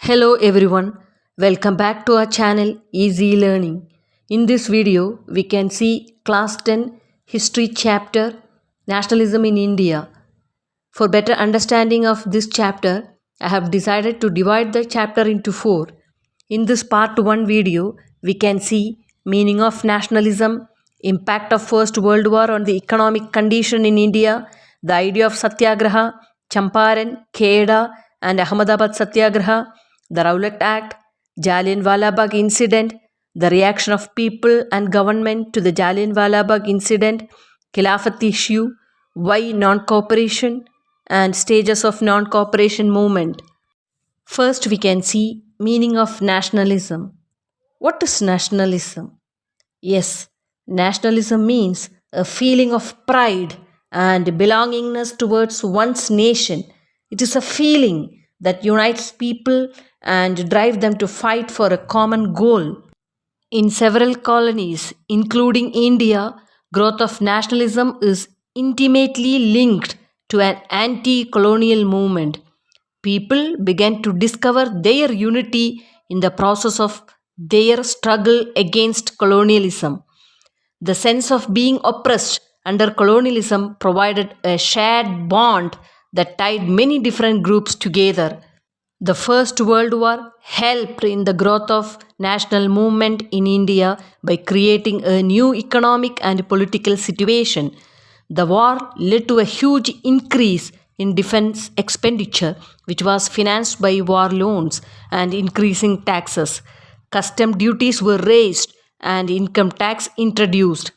Hello everyone, welcome back to our channel Easy Learning. In this video, we can see Class 10 History chapter Nationalism in India. For better understanding of this chapter, I have decided to divide the chapter into 4. In this part 1 video, we can see meaning of nationalism, impact of First World War on the economic condition in India, the idea of Satyagraha, Champaran, Kheda and Ahmedabad Satyagraha, the Rowlatt Act, Jallianwalabagh incident, the reaction of people and government to the Jallianwalabagh incident, Khilafat issue, why non-cooperation, and stages of non-cooperation movement. First, we can see meaning of nationalism. What is nationalism? Yes, nationalism means a feeling of pride and belongingness towards one's nation. It is a feeling that unites people and drives them to fight for a common goal. In several colonies, including India, growth of nationalism is intimately linked to an anti-colonial movement. People began to discover their unity in the process of their struggle against colonialism. The sense of being oppressed under colonialism provided a shared bond that tied many different groups together. The First World War helped in the growth of national movement in India by creating a new economic and political situation. The war led to a huge increase in defense expenditure, which was financed by war loans and increasing taxes. Custom duties were raised and income tax introduced.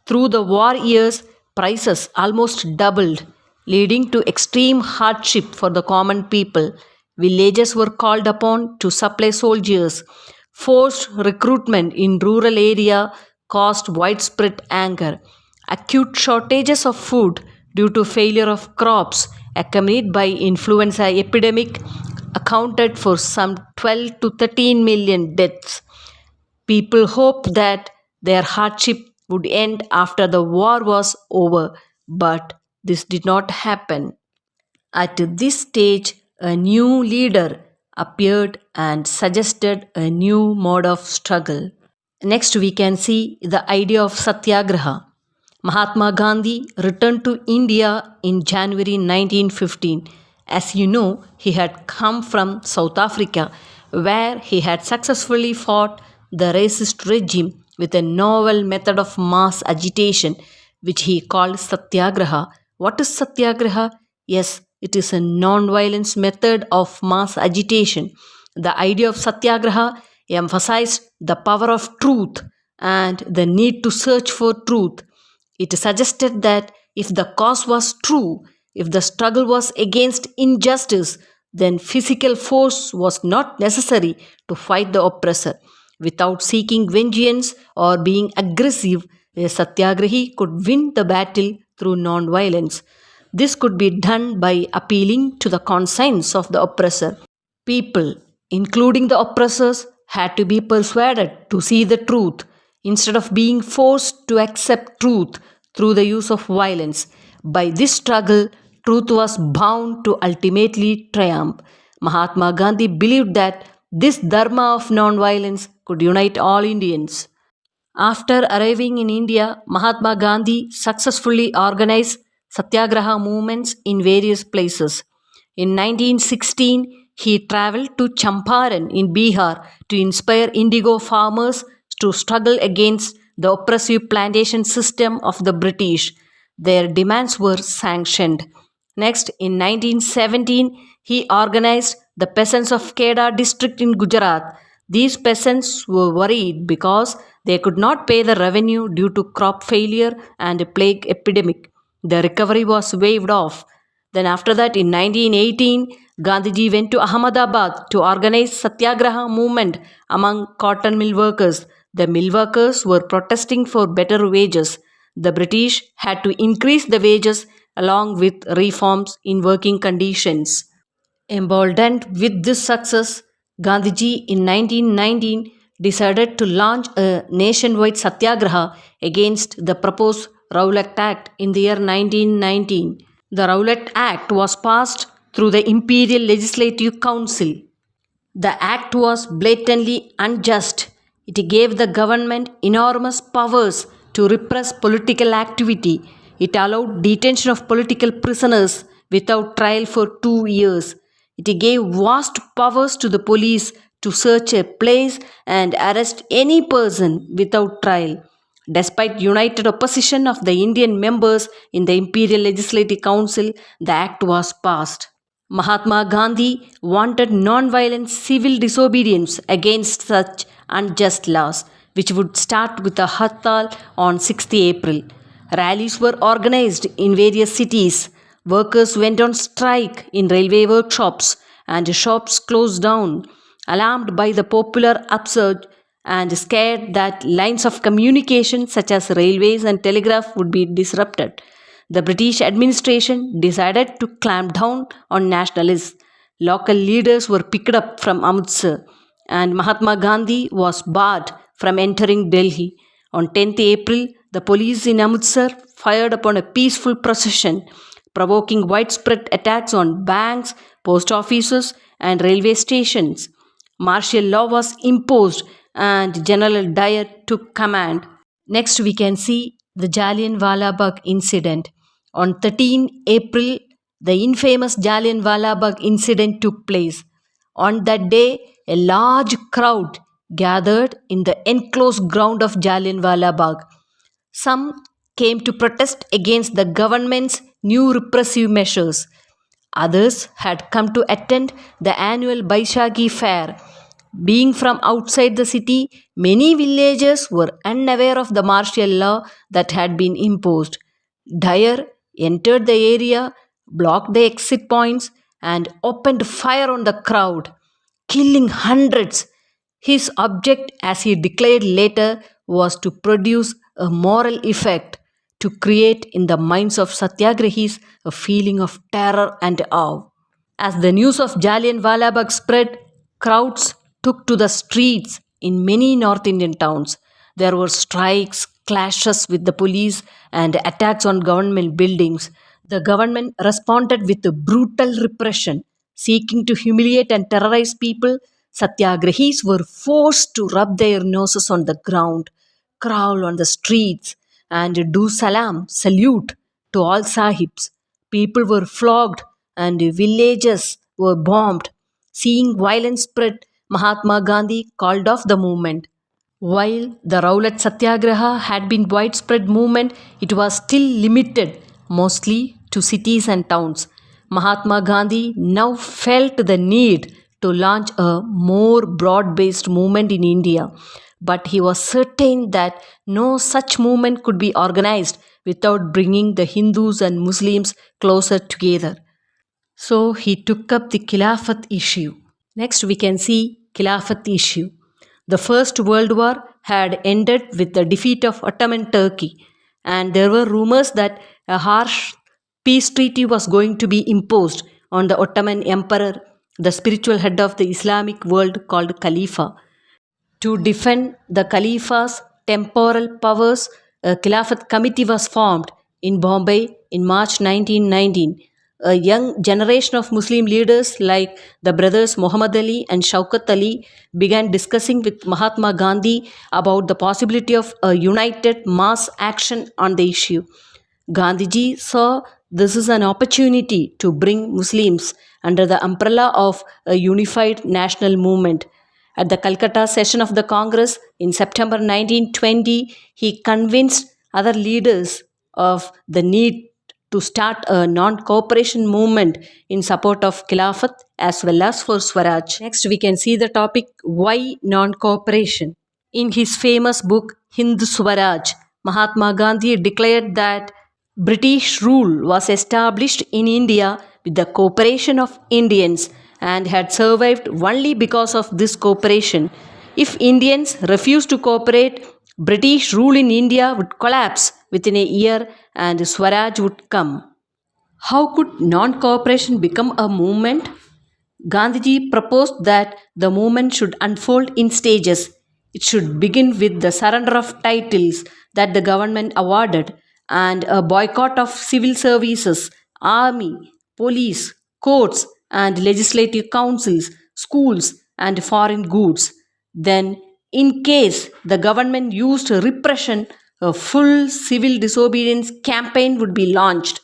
Through the war years, prices almost doubled, leading to extreme hardship for the common people. Villages were called upon to supply soldiers. Forced recruitment in rural area caused widespread anger. Acute shortages of food due to failure of crops accompanied by influenza epidemic accounted for some 12 to 13 million deaths. People hoped that their hardship would end after the war was over, but this did not happen. At this stage, a new leader appeared and suggested a new mode of struggle. Next, we can see the idea of Satyagraha. Mahatma Gandhi returned to India in January 1915. As you know, he had come from South Africa, where he had successfully fought the racist regime with a novel method of mass agitation, which he called Satyagraha. What is Satyagraha? Yes, it is a non-violence method of mass agitation. The idea of Satyagraha emphasized the power of truth and the need to search for truth. It suggested that if the cause was true, if the struggle was against injustice, then physical force was not necessary to fight the oppressor. Without seeking vengeance or being aggressive, a Satyagrahi could win the battle through non-violence. This could be done by appealing to the conscience of the oppressor. People, including the oppressors, had to be persuaded to see the truth instead of being forced to accept truth through the use of violence. By this struggle, truth was bound to ultimately triumph. Mahatma Gandhi believed that this dharma of non-violence could unite all Indians. After arriving in India, Mahatma Gandhi successfully organized Satyagraha movements in various places. In 1916, he traveled to Champaran in Bihar to inspire indigo farmers to struggle against the oppressive plantation system of the British. Their demands were sanctioned. Next, in 1917, he organized the peasants of Kheda district in Gujarat. These peasants were worried because they could not pay the revenue due to crop failure and a plague epidemic. The recovery was waived off. Then after that, in 1918, Gandhiji went to Ahmedabad to organize Satyagraha movement among cotton mill workers. The mill workers were protesting for better wages. The British had to increase the wages along with reforms in working conditions. Emboldened with this success, Gandhiji in 1919 decided to launch a nationwide satyagraha against the proposed Rowlatt Act in the year 1919. The Rowlatt Act was passed through the Imperial Legislative Council. The act was blatantly unjust. It gave the government enormous powers to repress political activity. It allowed detention of political prisoners without trial for 2 years. It gave vast powers to the police to search a place and arrest any person without trial. Despite united opposition of the Indian members in the Imperial Legislative Council, the act was passed. Mahatma Gandhi wanted non-violent civil disobedience against such unjust laws, which would start with a Hartal on 6th April. Rallies were organized in various cities. Workers went on strike in railway workshops and shops closed down, alarmed by the popular upsurge and scared that lines of communication such as railways and telegraph would be disrupted. The British administration decided to clamp down on nationalists. Local leaders were picked up from Amritsar, and Mahatma Gandhi was barred from entering Delhi. On 10th April, the police in Amritsar fired upon a peaceful procession, provoking widespread attacks on banks, post offices, and railway stations. Martial law was imposed, and General Dyer took command. Next, we can see the Jallianwalabagh incident. On 13 April, the infamous Jallianwalabagh incident took place. On that day, a large crowd gathered in the enclosed ground of Jallianwala Bagh. Some came to protest against the government's new repressive measures. Others had come to attend the annual Baishagi fair. Being from outside the city, many villagers were unaware of the martial law that had been imposed. Dyer entered the area, blocked the exit points, and opened fire on the crowd, killing hundreds. His object, as he declared later, was to produce a moral effect, to create in the minds of Satyagrahis a feeling of terror and awe. As the news of Jallianwala Bagh spread, crowds took to the streets in many North Indian towns. There were strikes, clashes with the police, and attacks on government buildings. The government responded with a brutal repression, seeking to humiliate and terrorize people. Satyagrahis were forced to rub their noses on the ground, crawl on the streets, and do salam, salute to all sahibs. People were flogged and villages were bombed. Seeing violence spread, Mahatma Gandhi called off the movement. While the Rowlatt Satyagraha had been widespread movement, it was still limited mostly to cities and towns. Mahatma Gandhi now felt the need to launch a more broad-based movement in India, but he was certain that no such movement could be organized without bringing the Hindus and Muslims closer together. So he took up the Khilafat issue. Next we can see Khilafat issue. The First World War had ended with the defeat of Ottoman Turkey, and there were rumors that a harsh peace treaty was going to be imposed on the Ottoman Emperor, the spiritual head of the Islamic world called Khalifa. To defend the Khalifa's temporal powers, a Khilafat committee was formed in Bombay in March 1919. A young generation of Muslim leaders like the brothers Muhammad Ali and Shaukat Ali began discussing with Mahatma Gandhi about the possibility of a united mass action on the issue. Gandhiji saw this as an opportunity to bring Muslims under the umbrella of a unified national movement. At the Calcutta session of the Congress in September 1920, he convinced other leaders of the need to start a non-cooperation movement in support of Khilafat as well as for Swaraj. Next, we can see the topic why non-cooperation. In his famous book Hind Swaraj, Mahatma Gandhi declared that British rule was established in India with the cooperation of Indians and had survived only because of this cooperation. If Indians refused to cooperate, British rule in India would collapse within a year and Swaraj would come. How could non-cooperation become a movement? Gandhiji proposed that the movement should unfold in stages. It should begin with the surrender of titles that the government awarded and a boycott of civil services, army, police, courts, and legislative councils, schools, and foreign goods. Then, in case the government used repression, a full civil disobedience campaign would be launched.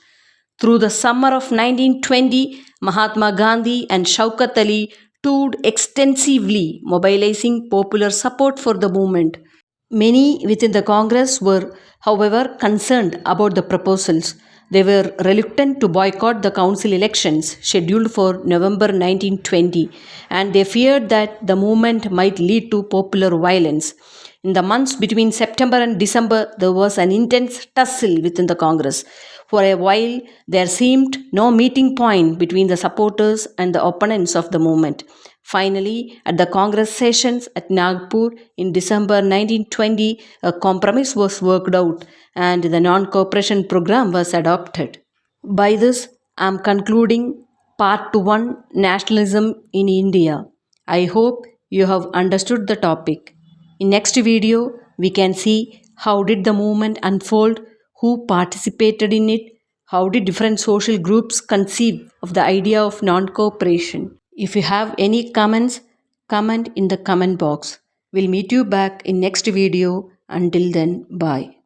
Through the summer of 1920, Mahatma Gandhi and Shaukat Ali toured extensively, mobilizing popular support for the movement. Many within the Congress were, however, concerned about the proposals. They were reluctant to boycott the council elections scheduled for November 1920, and they feared that the movement might lead to popular violence. In the months between September and December, there was an intense tussle within the Congress. For a while, there seemed no meeting point between the supporters and the opponents of the movement. Finally, at the Congress sessions at Nagpur in December 1920, a compromise was worked out and the non cooperation program was adopted. By this, I am concluding Part 1 Nationalism in India. I hope you have understood the topic. In next video, we can see how did the movement unfold, who participated in it, how did different social groups conceive of the idea of non-cooperation. If you have any comments, comment in the comment box. We'll meet you back in next video. Until then, bye.